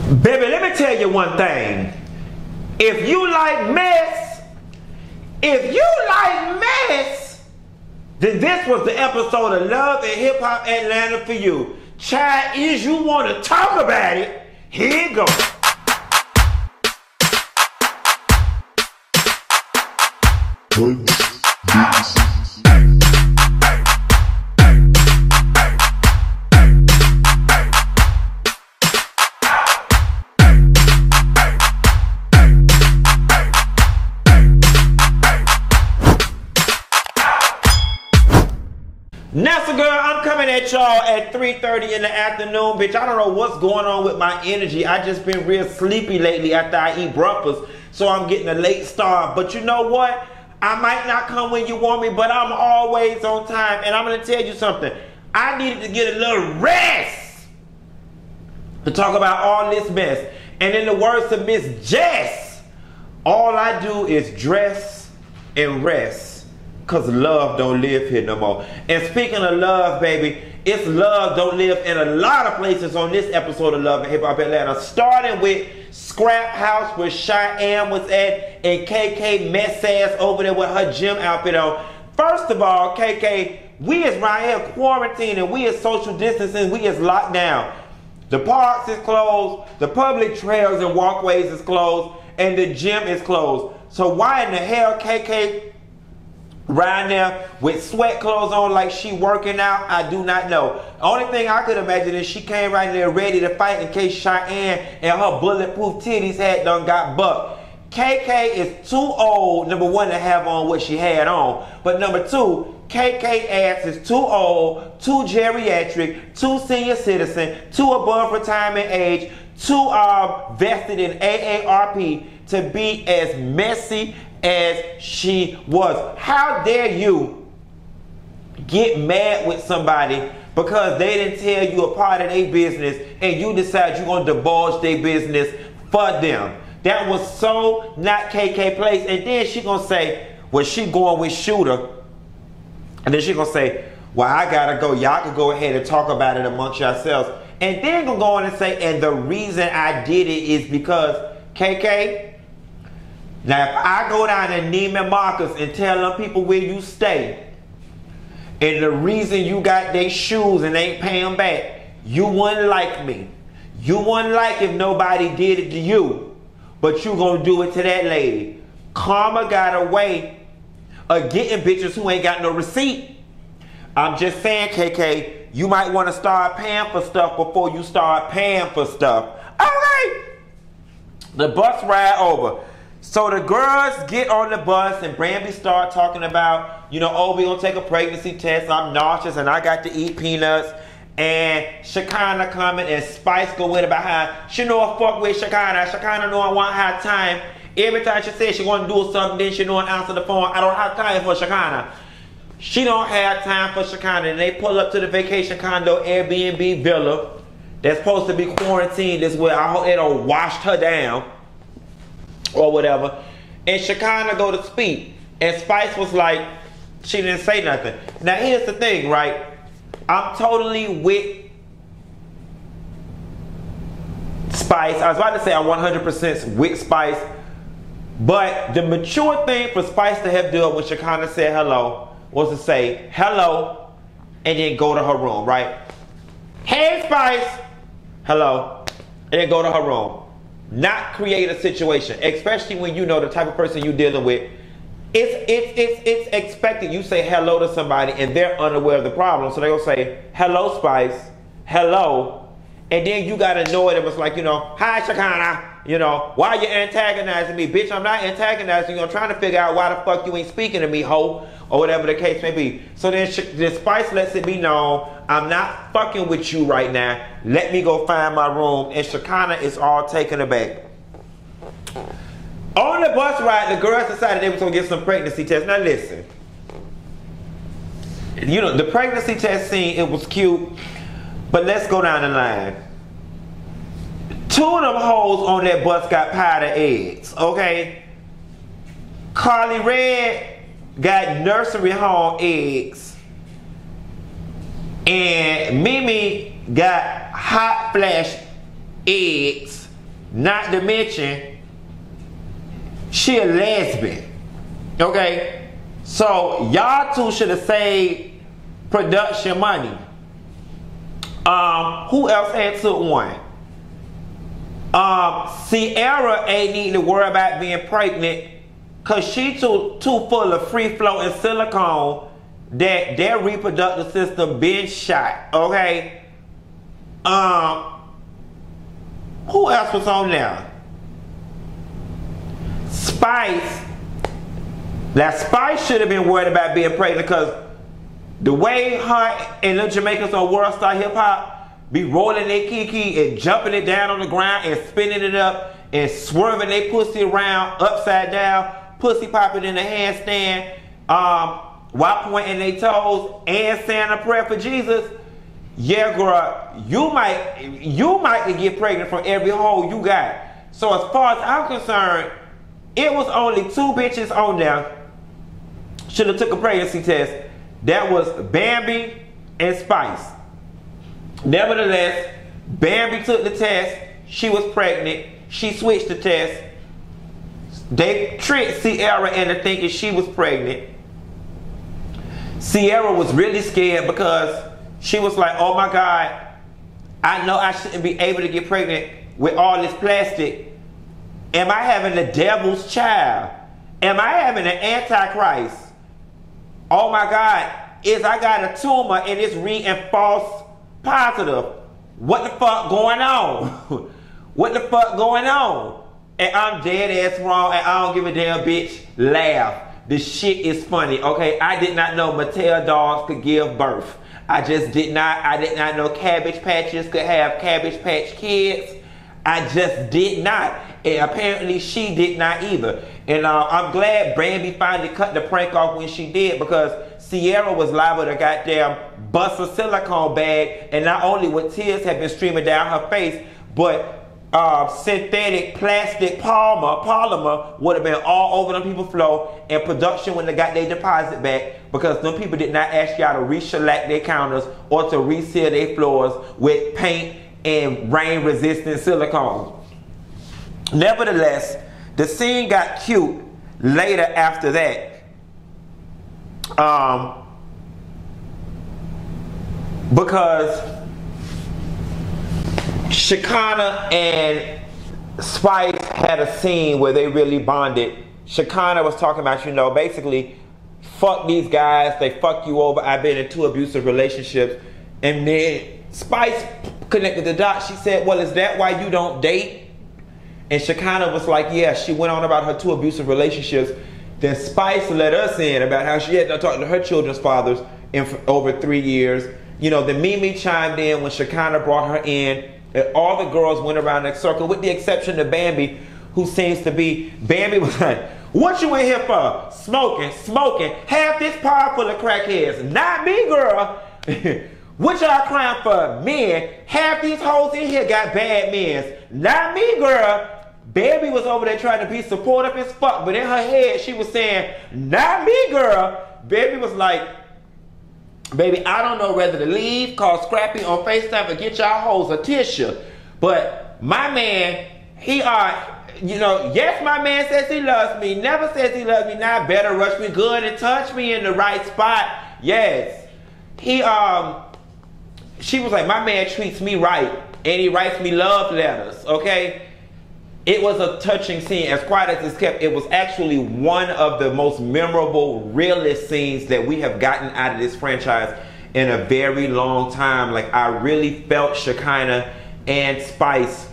Baby, let me tell you one thing. If you like mess, then this was the episode of Love and Hip Hop Atlanta for you. Child, is you want to talk about it, here you go. Nessa girl, I'm coming at y'all at 3:30 in the afternoon, bitch. I don't know what's going on with my energy. I just been real sleepy lately after I eat breakfast, so I'm getting a late start. But you know what? I might not come when you want me, but I'm always on time. And I'm gonna tell you something. I needed to get a little rest to talk about all this mess. And in the words of Miss Jess, all I do is dress and rest. Cause love don't live here no more. And speaking of love, baby, it's love don't live in a lot of places on this episode of Love and Hip Hop Atlanta. Starting with Scrap House where Cheyenne was at and KK mess ass over there with her gym outfit on. First of all, KK, we is right here quarantining, we is social distancing, we is locked down. The parks is closed, the public trails and walkways is closed, and the gym is closed. So why in the hell KK riding there with sweat clothes on like she working out? I do not know. Only thing I could imagine is she came right there ready to fight in case Cheyenne and her bulletproof titties had done got bucked. KK is too old, number one, to have on what she had on. But number two, KK ass is too old, too geriatric, too senior citizen, too above retirement age, too vested in AARP to be as messy as she was. How dare you get mad with somebody because they didn't tell you a part of their business and you decide you're going to divulge their business for them? That was so not KK place. And then she going to say, well, she going with Shooter. And then she going to say, well, I got to go. Y'all can go ahead and talk about it amongst yourselves. And then going to go on and say, and the reason I did it is because KK, now, if I go down to Neiman Marcus and tell them people where you stay, and the reason you got their shoes and ain't paying them back, you wouldn't like me. You wouldn't like if nobody did it to you, but you gonna do it to that lady. Karma got a way of getting bitches who ain't got no receipt. I'm just saying, KK, you might want to start paying for stuff before you start paying for stuff. All right. The bus ride over. So the girls get on the bus and Brandy start talking about, you know, oh, we gonna take a pregnancy test. I'm nauseous and I got to eat peanuts. And Shekinah coming and Spice go in behind. She know I fuck with Shekinah. Shekinah know I want her time. Every time she says she want to do something, then she know I answer the phone. I don't have time for Shekinah. She don't have time for Shekinah. And they pull up to the vacation condo Airbnb villa that's supposed to be quarantined as well. I hope they don't washed her down or whatever. And Shekinah go to speak. And Spice was like, she didn't say nothing. Now here's the thing, right? I'm totally with Spice. I was about to say I'm 100% with Spice. But the mature thing for Spice to have done when Shekinah said hello was to say hello and then go to her room, right? Hey Spice, hello, and then go to her room. Not create a situation, especially when you know the type of person you're dealing with. It's expected you say hello to somebody and they're unaware of the problem. So they'll say, hello Spice, hello. And then you gotta know it. It was like, you know, hi Shekinah, you know, why you antagonizing me? Bitch, I'm not antagonizing you. I'm trying to figure out why the fuck you ain't speaking to me, hoe, or whatever the case may be. So then Spice lets it be known, I'm not fucking with you right now. Let me go find my room. And Shekinah is all taken aback. On the bus ride, the girls decided they were going to get some pregnancy tests. Now listen. You know, the pregnancy test scene, it was cute. But let's go down the line. Two of them hoes on that bus got powdered eggs, okay? Carly Red got nursery home eggs. And Mimi got hot flash eggs. Not to mention, she a lesbian. Okay? So y'all two should have saved production money. Who else had took one? Sierra ain't need to worry about being pregnant because she too full of free floating silicone that their reproductive system been shot. Okay? Who else was on there? Spice. Now Spice should have been worried about being pregnant because the way her and the Jamaicans on World Star Hip Hop be rolling their kiki and jumping it down on the ground and spinning it up and swerving their pussy around upside down, pussy popping in the handstand, while pointing their toes and saying a prayer for Jesus. Yeah, girl, you might get pregnant from every hole you got. So as far as I'm concerned, it was only 2 bitches on there should have took a pregnancy test. That was Bambi and Spice. Nevertheless, Bambi took the test. She was pregnant. She switched the test. They tricked Sierra into thinking she was pregnant. Sierra was really scared because she was like, oh my God, I know I shouldn't be able to get pregnant with all this plastic. Am I having the devil's child? Am I having an antichrist? Oh my God, I got a tumor and it's reading false positive. What the fuck going on? What the fuck going on? And I'm dead ass wrong and I don't give a damn bitch. Laugh. This shit is funny, okay? I did not know Mattel dolls could give birth. I did not know Cabbage Patches could have Cabbage Patch Kids. I just did not. And apparently she did not either. And I'm glad Bambi finally cut the prank off when she did, because Sierra was liable to goddamn bust a silicone bag, and not only would tears have been streaming down her face, but synthetic plastic polymer would have been all over them people's floor, and production wouldn't have got their deposit back because them people did not ask y'all to re-shellac their counters or to reseal their floors with paint and rain-resistant silicone. Nevertheless, the scene got cute later after that. Because Shekinah and Spice had a scene where they really bonded. Shekinah was talking about, you know, basically, fuck these guys, they fuck you over, I've been in 2 abusive relationships. And then Spice connected the dots. She said, well, is that why you don't date? And Shekinah was like, yeah, she went on about her 2 abusive relationships. Then Spice let us in about how she had not talked to her children's fathers in over 3 years. You know, then Mimi chimed in when Shekinah brought her in. And all the girls went around in a circle, with the exception of Bambi, who seems to be, Bambi was like, what you in here for? Smoking. Half this pod full of crackheads. Not me, girl. What y'all crying for? Men. Half these hoes in here got bad men. Not me, girl. Bambi was over there trying to be supportive as fuck, but in her head she was saying, not me, girl. Bambi was like, baby, I don't know whether to leave, call Scrappy on FaceTime, or get y'all hoes a tissue. But my man, you know, yes, my man says he loves me. Never says he loves me. Now better rush me good and touch me in the right spot. Yes. She was like, my man treats me right, and he writes me love letters, okay? It was a touching scene. As quiet as it's kept, it was actually one of the most memorable, realest scenes that we have gotten out of this franchise in a very long time. Like, I really felt Shekinah and Spice.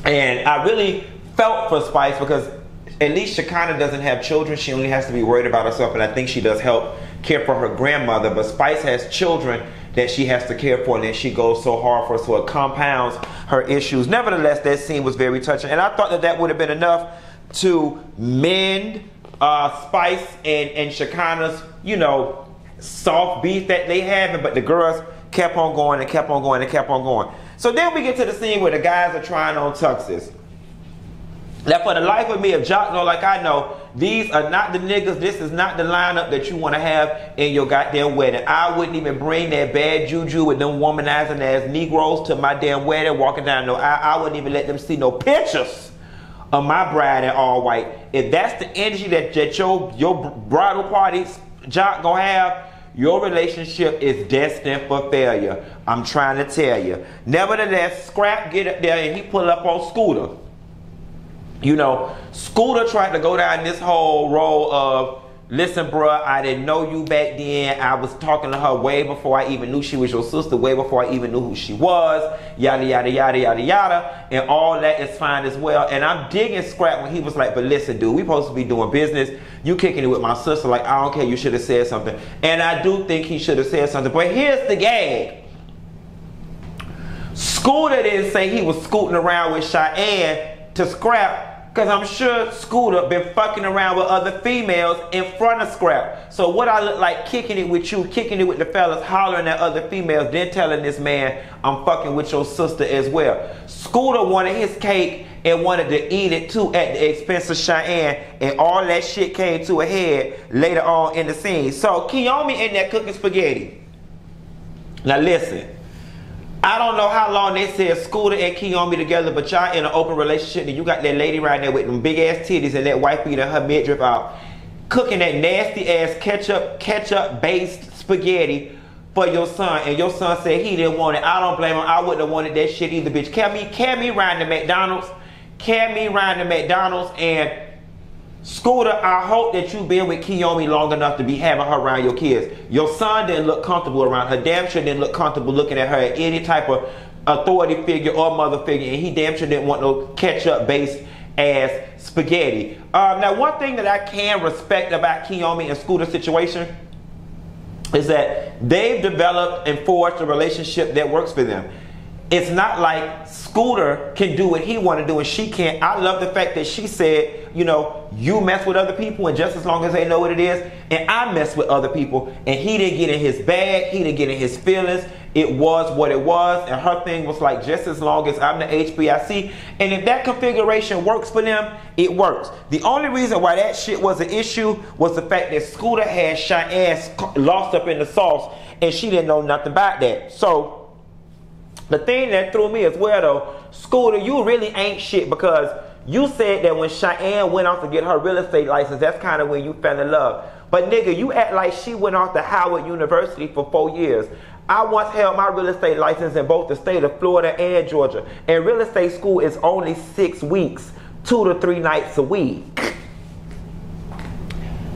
And I really felt for Spice because at least Shekinah doesn't have children. She only has to be worried about herself. And I think she does help care for her grandmother. But Spice has children that she has to care for, and then she goes so hard for, so it compounds her issues. Nevertheless, that scene was very touching, and I thought that that would have been enough to mend Spice and Shekinah's, you know, soft beef that they having, but the girls kept on going and kept on going and kept on going. So then we get to the scene where the guys are trying on tuxes. Now, for the life of me, if Jock know like I know, these are not the niggas, this is not the lineup that you want to have in your goddamn wedding. I wouldn't even bring that bad juju with them womanizing ass Negroes to my damn wedding, walking down no aisle. I wouldn't even let them see no pictures of my bride in all white. If that's the energy that your bridal party, Jock, gonna have, your relationship is destined for failure. I'm trying to tell you. Nevertheless, Scrapp get up there and he pull up on Scooter. You know, Scooter tried to go down this whole role of, listen, bruh, I didn't know you back then. I was talking to her way before I even knew she was your sister, way before I even knew who she was, yada, yada, yada, yada, yada. And all that is fine as well. And I'm digging Scrap when he was like, but listen, dude, we supposed to be doing business. You kicking it with my sister. Like, I don't care. You should have said something. And I do think he should have said something. But here's the gag. Scooter didn't say he was scooting around with Cheyenne to Scrap, because I'm sure Scooter been fucking around with other females in front of Scrap. So what I look like kicking it with you, kicking it with the fellas, hollering at other females, then telling this man I'm fucking with your sister as well. Scooter wanted his cake and wanted to eat it too at the expense of Cheyenne, and all that shit came to a head later on in the scene. So Kiyomi in there cooking spaghetti. Now listen, I don't know how long they said Scooter and Kiyomi together, but y'all in an open relationship, and you got that lady right there with them big ass titties and that wife beating her midriff out, cooking that nasty ass ketchup based spaghetti for your son, and your son said he didn't want it. I don't blame him. I wouldn't have wanted that shit either, bitch. Can me riding to McDonald's. Can me riding to McDonald's. And Scooter, I hope that you've been with Kiyomi long enough to be having her around your kids. Your son didn't look comfortable around her. Damn sure didn't look comfortable looking at her at any type of authority figure or mother figure. And he damn sure didn't want no ketchup-based ass spaghetti. Now, one thing that I can respect about Kiyomi and Scooter's situation is that they've developed and forged a relationship that works for them. It's not like Scooter can do what he want to do and she can't. I love the fact that she said, you know, you mess with other people and just as long as they know what it is, and I mess with other people, and he didn't get in his bag, he didn't get in his feelings. It was what it was, and her thing was like, just as long as I'm the HBIC, and if that configuration works for them, it works. The only reason why that shit was an issue was the fact that Scooter had Cheyenne lost up in the sauce, and she didn't know nothing about that. So the thing that threw me as well though, Scooter, you really ain't shit, because you said that when Cheyenne went off to get her real estate license, that's kind of when you fell in love. But nigga, you act like she went off to Howard University for 4 years. I once held my real estate license in both the state of Florida and Georgia. And real estate school is only 6 weeks, 2 to 3 nights a week.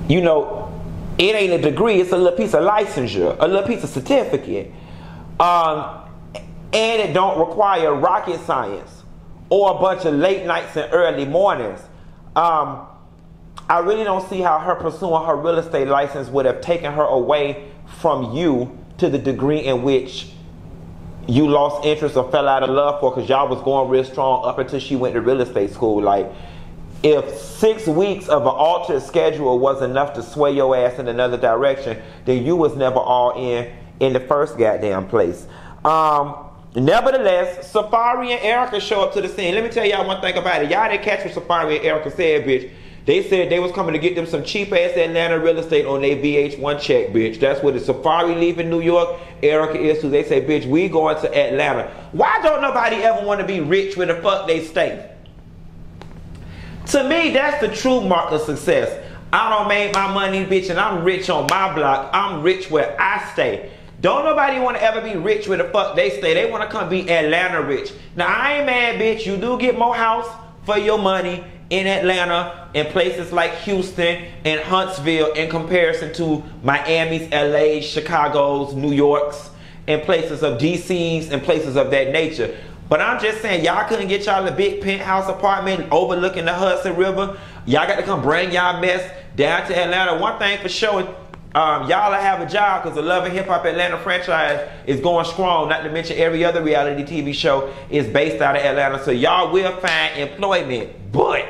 You know, it ain't a degree, it's a little piece of licensure, a little piece of certificate. And it don't require rocket science or a bunch of late nights and early mornings. I really don't see how her pursuing her real estate license would have taken her away from you to the degree in which you lost interest or fell out of love for, because y'all was going real strong up until she went to real estate school. Like, if 6 weeks of an altered schedule was enough to sway your ass in another direction, then you was never all in the first goddamn place. Nevertheless, Safaree and Erica show up to the scene. Let me tell y'all one thing about it. Y'all didn't catch what Safaree and Erica said, bitch. They said they was coming to get them some cheap-ass Atlanta real estate on their VH1 check, bitch. That's what the Safaree leaving New York, Erica is too. They say, bitch, we going to Atlanta. Why don't nobody ever want to be rich where the fuck they stay? To me, that's the true mark of success. I don't make my money, bitch, and I'm rich on my block. I'm rich where I stay. Don't nobody want to ever be rich where the fuck they stay. They want to come be Atlanta rich. Now, I ain't mad, bitch. You do get more house for your money in Atlanta and places like Houston and Huntsville in comparison to Miami's, LA's, Chicago's, New York's, and places of DC's and places of that nature. But I'm just saying, y'all couldn't get y'all a big penthouse apartment overlooking the Hudson River. Y'all got to come bring y'all mess down to Atlanta. One thing for sure, y'all have a job, because the Love and Hip Hop Atlanta franchise is going strong. Not to mention every other reality TV show is based out of Atlanta. So y'all will find employment. But,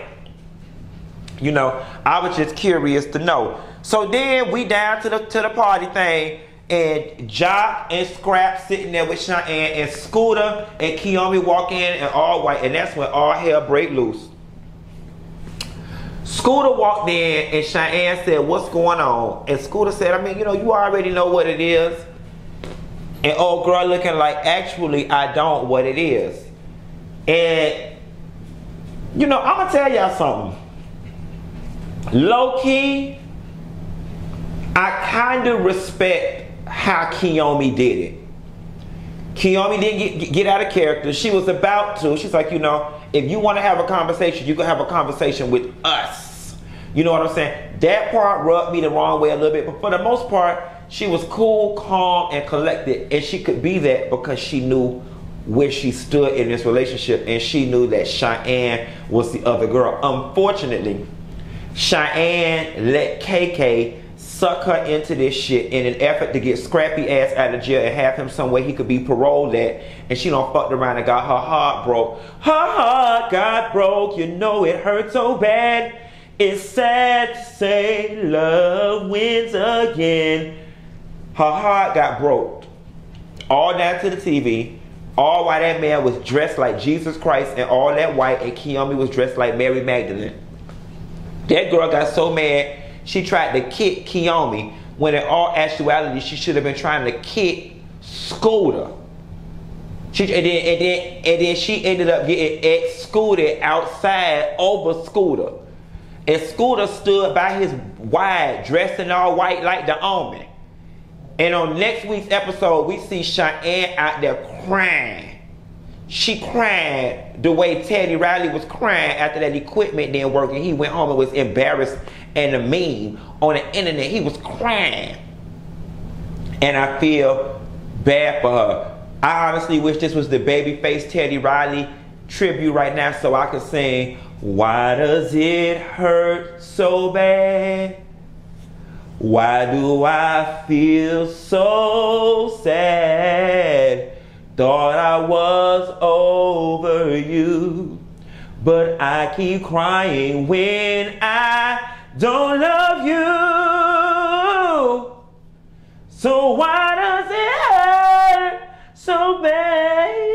you know, I was just curious to know. So then we down to the party thing, and Jock and Scrap sitting there with Cheyenne, and Scooter and Kiyomi walk in and all white, and that's when all hell break loose. Scooter walked in and Cheyenne said, what's going on? And Scooter said, I mean, you know, you already know what it is. And old girl looking like, actually, I don't what it is. And, you know, I'm gonna tell y'all something. Low key, I kind of respect how Kiyomi did it. Kiyomi didn't get out of character. She was about to. She's like, you know, if you want to have a conversation, you can have a conversation with us. You know what I'm saying? That part rubbed me the wrong way a little bit, but for the most part, she was cool, calm, and collected, and she could be that because she knew where she stood in this relationship, and she knew that Cheyenne was the other girl. Unfortunately, Cheyenne let KK suck her into this shit in an effort to get Scrappy ass out of jail and have him somewhere he could be paroled at, and she done fucked around and got her heart broke. Her heart got broke, you know it hurt so bad. It's sad to say love wins again. Her heart got broke. All down to the TV. All while that man was dressed like Jesus Christ and all that white, and Kiyomi was dressed like Mary Magdalene. That girl got so mad, she tried to kick Kiyomi, when in all actuality, she should have been trying to kick Scooter. And then she ended up getting excluded outside over Scooter. And Scooter stood by his wife, dressed in all white like the Omen. And on next week's episode, we see Cheyenne out there crying. She cried the way Teddy Riley was crying after that equipment didn't work and he went home and was embarrassed and a meme on the internet. He was crying. And I feel bad for her. I honestly wish this was the babyface Teddy Riley tribute right now so I could sing, why does it hurt so bad? Why do I feel so sad? Thought I was over you, but I keep crying when I don't love you. So why does it hurt so bad?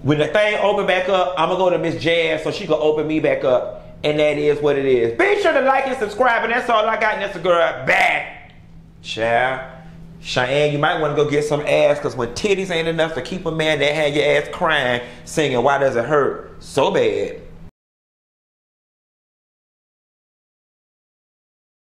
When the thing open back up, I'm gonna go to Miss Jazz so she can open me back up. And that is what it is. Be sure to like and subscribe, and that's all I got. And that's a girl back. Child. Cheyenne, you might want to go get some ass, because when titties ain't enough to keep a man that had your ass crying, singing, why does it hurt so bad?